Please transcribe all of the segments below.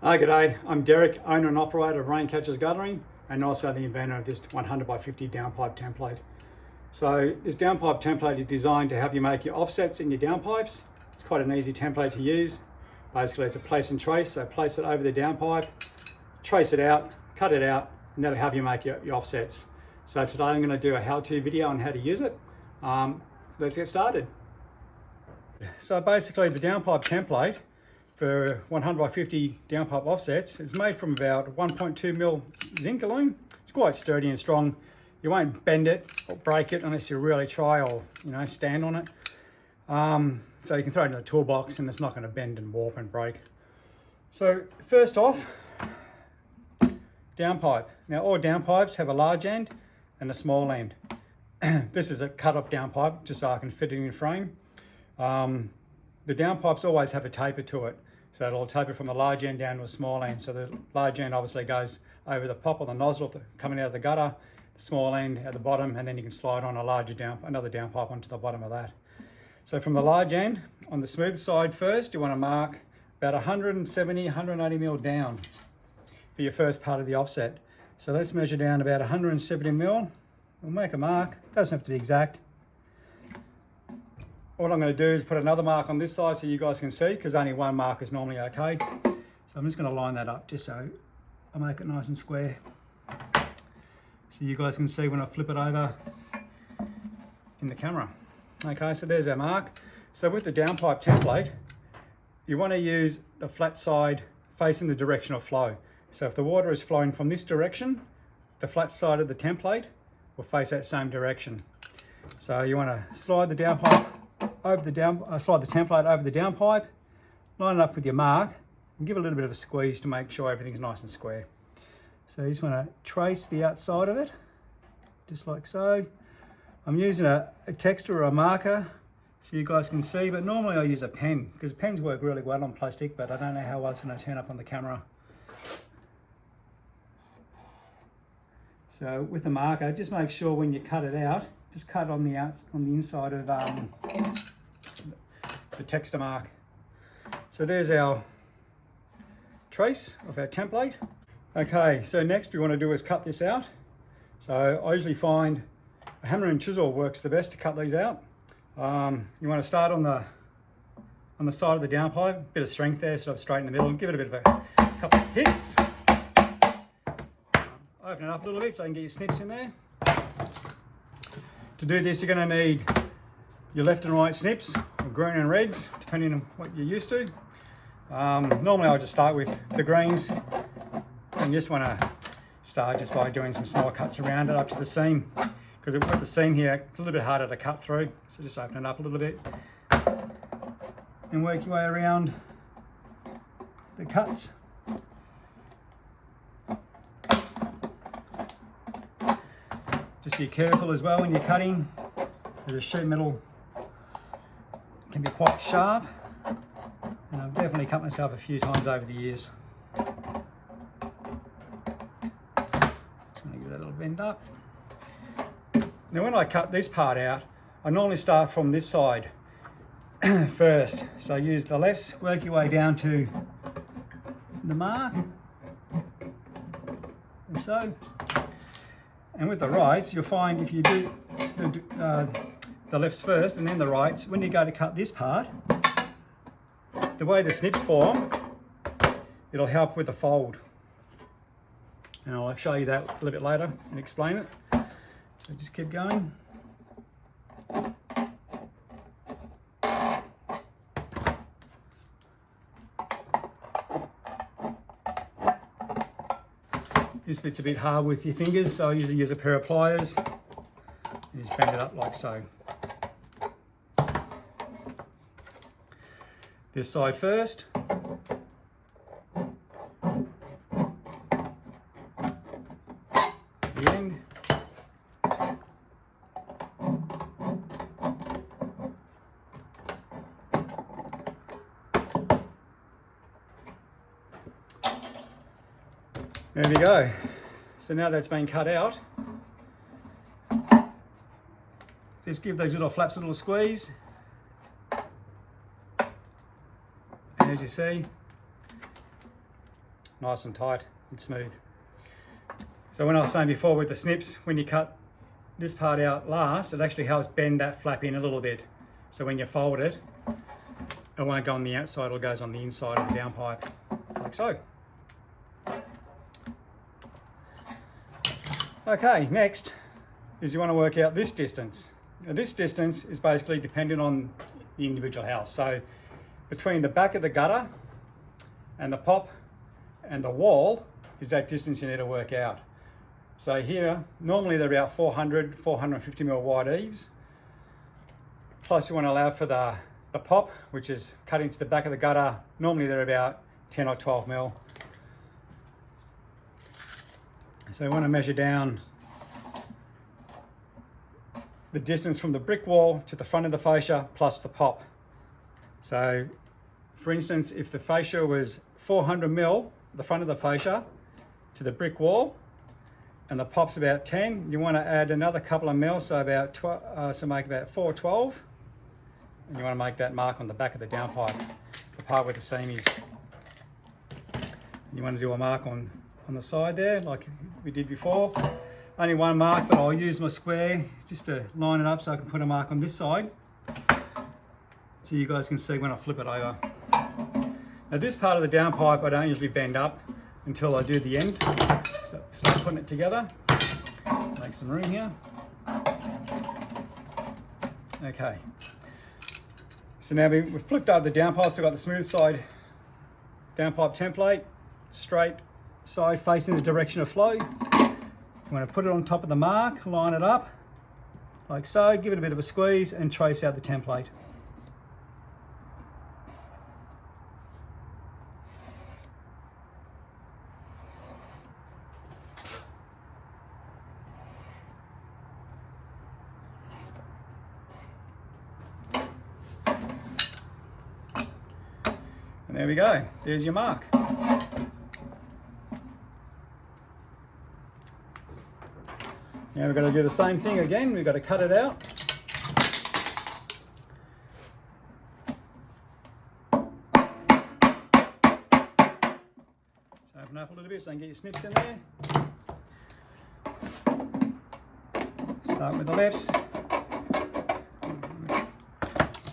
Hi, g'day. I'm Derek, owner and operator of Raincatchers Guttering, and also the inventor of this 100x50 downpipe template. So this downpipe template is designed to help you make your offsets in your downpipes. It's quite an easy template to use. Basically, it's a place and trace, so place it over the downpipe, trace it out, cut it out, and that'll help you make your offsets. So today I'm going to do a how-to video on how to use it. Let's get started. So basically the downpipe template for 100x50 downpipe offsets is made from about 1.2mm zinc aluminum. It's quite sturdy and strong. You won't bend it or break it unless you really try or stand on it. So you can throw it in a toolbox and it's not going to bend and warp and break. So first off, downpipe. Now all downpipes have a large end and a small end. This is a cut-off downpipe just so I can fit it in frame. The downpipes always have a taper to it, so it'll taper from the large end down to a small end. So the large end obviously goes over the pop or the nozzle coming out of the gutter, the small end at the bottom, and then you can slide on another downpipe onto the bottom of that. So from the large end, on the smooth side first, you want to mark about 170, 180mm down for your first part of the offset. So let's measure down about 170mm. We'll make a mark, doesn't have to be exact. What I'm going to do is put another mark on this side so you guys can see, because only one mark is normally okay. So I'm just going to line that up just so I make it nice and square. So you guys can see when I flip it over in the camera. Okay, so there's our mark. So with the downpipe template, you want to use the flat side facing the direction of flow. So if the water is flowing from this direction, the flat side of the template will face that same direction. So you want to slide the downpipe over the slide the template over the downpipe, line it up with your mark, and give it a little bit of a squeeze to make sure everything's nice and square. So you just want to trace the outside of it, just like so. I'm using a texture or a marker so you guys can see, but normally I use a pen because pens work really well on plastic, but I don't know how well it's going to turn up on the camera. So with the marker, just make sure when you cut it out, just cut on the inside of the texture mark. So there's our trace of our template. Okay, so next we want to do is cut this out. So I usually find a hammer and chisel works the best to cut these out. You want to start on the side of the downpipe, bit of strength there, sort of straight in the middle, and give it a bit of a couple of hits. Open it up a little bit so you can get your snips in there. To do this, you're going to need your left and right snips, or green and reds, depending on what you're used to. Normally I'll just start with the greens, and you just want to start just by doing some small cuts around it up to the seam, because with the seam here, it's a little bit harder to cut through. So just open it up a little bit and work your way around the cuts. Just be careful as well when you're cutting. The sheet metal can be quite sharp, and I've definitely cut myself a few times over the years. Just want to give that a little bend up. Now when I cut this part out, I normally start from this side first. So use the lefts, work your way down to the mark, and so. And with the rights, you'll find if you do the lefts first and then the rights, when you go to cut this part, the way the snips form, it'll help with the fold. And I'll show you that a little bit later and explain it. So just keep going. This bit's a bit hard with your fingers, so I usually use a pair of pliers and just bend it up like so. This side first. The end. There we go. So now that's been cut out, just give those little flaps a little squeeze. And as you see, nice and tight and smooth. So when I was saying before with the snips, when you cut this part out last, it actually helps bend that flap in a little bit. So when you fold it, it won't go on the outside, it goes on the inside of the downpipe, like so. Okay, next is you want to work out this distance. Now this distance is basically dependent on the individual house. So between the back of the gutter and the pop and the wall is that distance you need to work out. So here, normally they're about 400, 450 mil wide eaves. Plus you want to allow for the pop, which is cut into the back of the gutter. Normally they're about 10 or 12 mil. So we want to measure down the distance from the brick wall to the front of the fascia plus the pop. So for instance, if the fascia was 400 mil, the front of the fascia to the brick wall, and the pop's about 10, you want to add another couple of mil, so about 12, so make about 412, and you want to make that mark on the back of the downpipe, the part where the seam is. And you want to do a mark on the side there, like we did before. Only one mark, but I'll use my square just to line it up so I can put a mark on this side, so you guys can see when I flip it over. Now this part of the downpipe I don't usually bend up until I do the end. So start putting it together, make some room here. Okay, so now we've flipped over the downpipe, so I've got the smooth side downpipe template, straight side facing the direction of flow. I'm going to put it on top of the mark, line it up like so, give it a bit of a squeeze and trace out the template. And there we go, there's your mark. Now we've got to do the same thing again, we've got to cut it out. So open up a little bit so you can get your snips in there. Start with the lefts,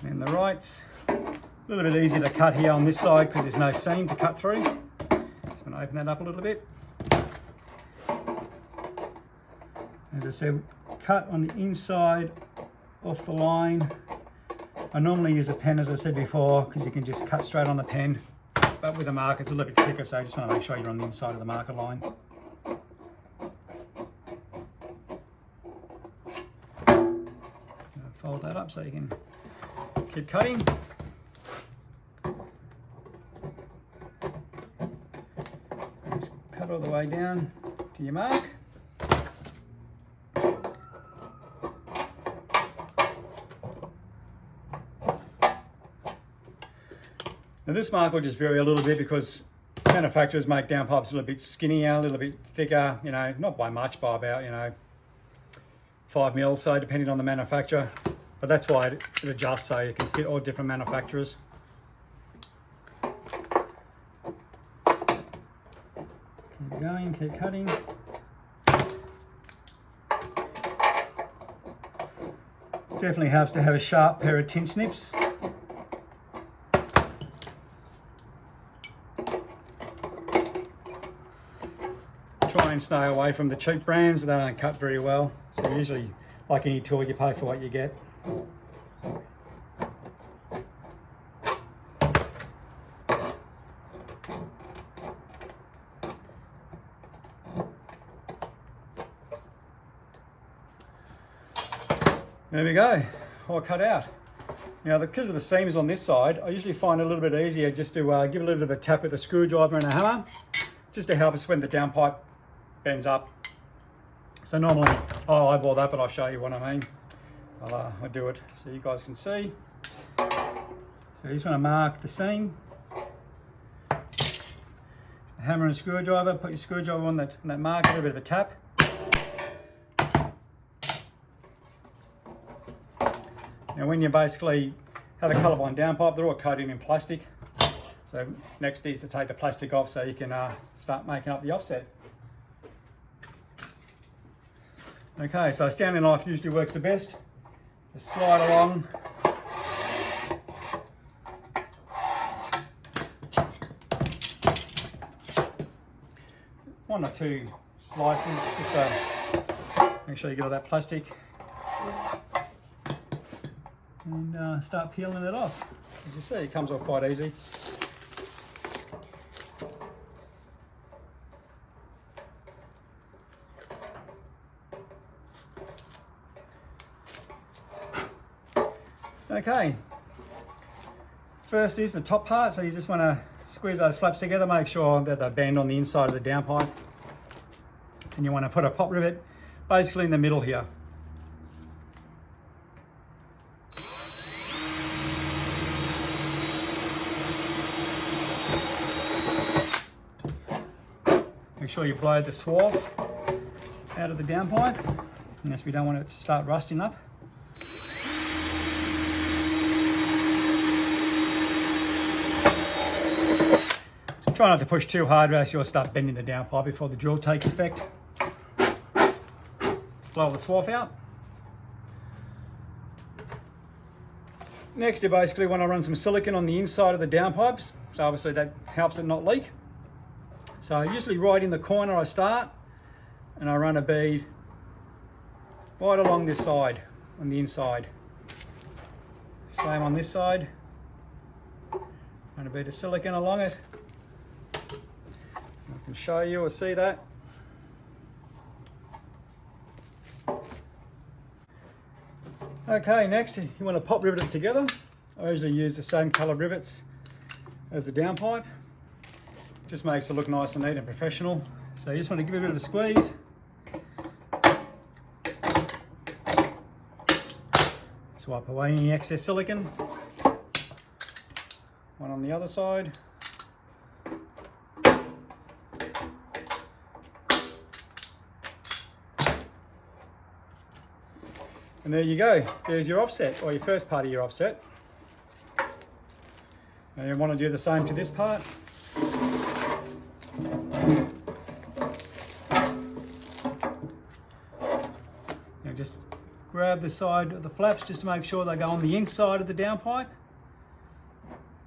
and the rights. A little bit easier to cut here on this side because there's no seam to cut through. So I'm going to open that up a little bit. As I said, cut on the inside off the line. I normally use a pen, as I said before, because you can just cut straight on the pen. But with a marker, it's a little bit thicker, so I just want to make sure you're on the inside of the marker line. Fold that up so you can keep cutting. Just cut all the way down to your mark. Now this mark will just vary a little bit because manufacturers make downpipes a little bit skinnier, a little bit thicker, you know, not by much, by about, you know, 5 mil, so depending on the manufacturer. But that's why it adjusts so you can fit all different manufacturers. Keep going, keep cutting. Definitely helps to have a sharp pair of tin snips. Try and stay away from the cheap brands, they don't cut very well. So usually, like any tool, you pay for what you get. There we go, all cut out. Now, because of the seams on this side, I usually find it a little bit easier just to give a little bit of a tap with a screwdriver and a hammer, just to help us when the downpipe bends up. So normally I'll eyeball that, but I'll show you what I mean. I'll do it so you guys can see. So you just want to mark the seam. Hammer and screwdriver, put your screwdriver on that mark, give it a bit of a tap. Now when you basically have a colourblind downpipe, they're all coated in plastic. So next is to take the plastic off so you can start making up the offset. Okay, so Stanley knife usually works the best. Just slide along. One or two slices, just to make sure you get all that plastic. And start peeling it off. As you see, it comes off quite easy. Okay, first is the top part, so you just want to squeeze those flaps together, make sure that they bend on the inside of the downpipe. And you want to put a pop rivet basically in the middle here. Make sure you blow the swarf out of the downpipe, unless we don't want it to start rusting up. Try not to push too hard, or else you'll start bending the downpipe before the drill takes effect. Blow the swarf out. Next, you basically want to run some silicone on the inside of the downpipes, so obviously that helps it not leak. So usually right in the corner I start, and I run a bead right along this side, on the inside. Same on this side. Run a bead of silicone along it. I can show you or see that. Okay, next you want to pop rivet it together. I usually use the same colour rivets as the downpipe. Just makes it look nice and neat and professional. So you just want to give it a bit of a squeeze. Swipe away any excess silicone. One on the other side. And there you go, there's your offset, or your first part of your offset. And you want to do the same to this part. Now just grab the side of the flaps just to make sure they go on the inside of the downpipe.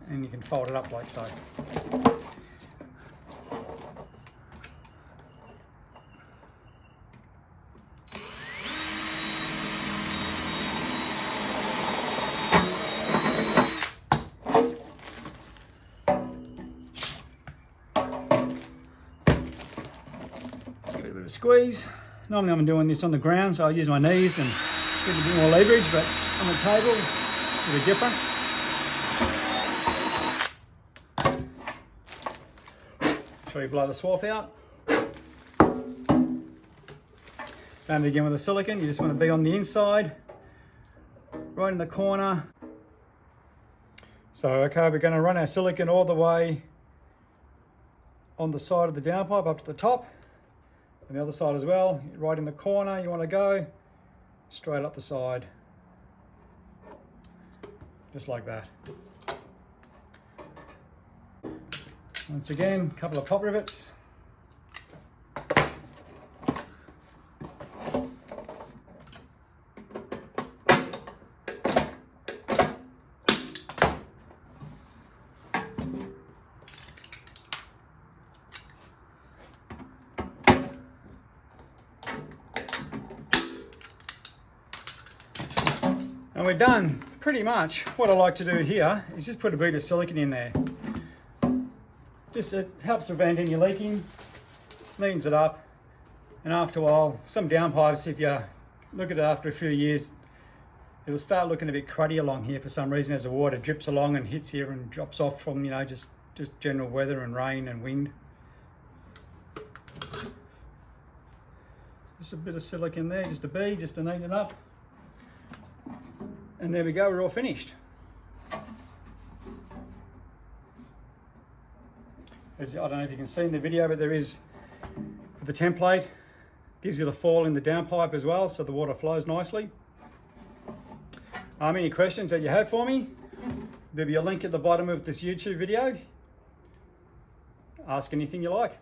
And you can fold it up like so. Squeeze. Normally I'm doing this on the ground, so I use my knees and give a bit more leverage, but on the table it's a bit different. Sure you blow the swarf out. Same again with the silicone, you just want to be on the inside, right in the corner. So okay, we're going to run our silicone all the way on the side of the downpipe up to the top. And the other side as well, right in the corner you want to go, straight up the side, just like that. Once again, a couple of pop rivets. And we're done. Pretty much what I like to do here is just put a bead of silicone in there. Just it helps prevent any leaking, neatens it up, and after a while, some downpipes, if you look at it after a few years, it'll start looking a bit cruddy along here for some reason as the water drips along and hits here and drops off from, you know, just general weather and rain and wind. Just a bit of silicone there, just a bead, just to neaten it up. And there we go, we're all finished. As, I don't know if you can see in the video, but there is the template, gives you the fall in the downpipe as well, so the water flows nicely. Any questions that you have for me, there'll be a link at the bottom of this YouTube video. ask anything you like.